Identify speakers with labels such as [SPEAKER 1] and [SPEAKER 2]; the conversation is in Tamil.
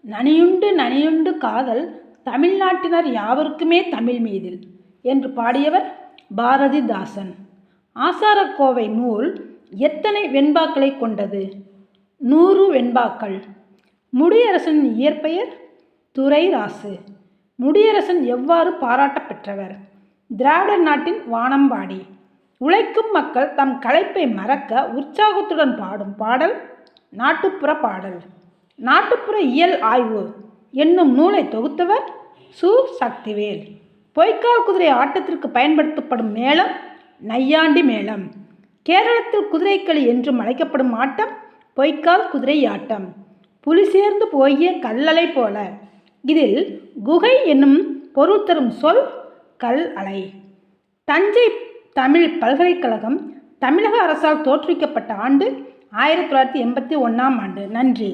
[SPEAKER 1] நனியுண்டு நனியுண்டு காதல் தமிழ்நாட்டினர் யாவருக்குமே தமிழ் மீதில் என்று பாடியவர் பாரதிதாசன். ஆசாரக்கோவை நூல் எத்தனை வெண்பாக்களை கொண்டது? 100 வெண்பாக்கள். முடியரசனின் இயற்பெயர் துரைராசு. முடியரசன் எவ்வாறு பாராட்ட பெற்றவர்? திராவிடர் நாட்டின் வானம்பாடி. உழைக்கும் மக்கள் தம் களைப்பை மறக்க உற்சாகத்துடன் பாடும் பாடல் நாட்டுப்புற பாடல். நாட்டுப்புற இயல் ஆய்வு என்னும் நூலை தொகுத்தவர் சு. சக்திவேல். பொய்க்கால் குதிரை ஆட்டத்திற்கு பயன்படுத்தப்படும் மேளம் நையாண்டி மேளம். கேரளத்தில் குதிரைக்களி என்றும் அழைக்கப்படும் ஆட்டம் பொய்க்கால் குதிரை ஆட்டம். புலி சேர்ந்து போகிய கல்லலை போல. இதில் குகை என்னும் பொருள் தரும் சொல் கல் அலை. தஞ்சை தமிழ் பல்கலைக்கழகம் தமிழக அரசால் தோற்றுவிக்கப்பட்ட ஆண்டு 1981 ஆண்டு. நன்றி.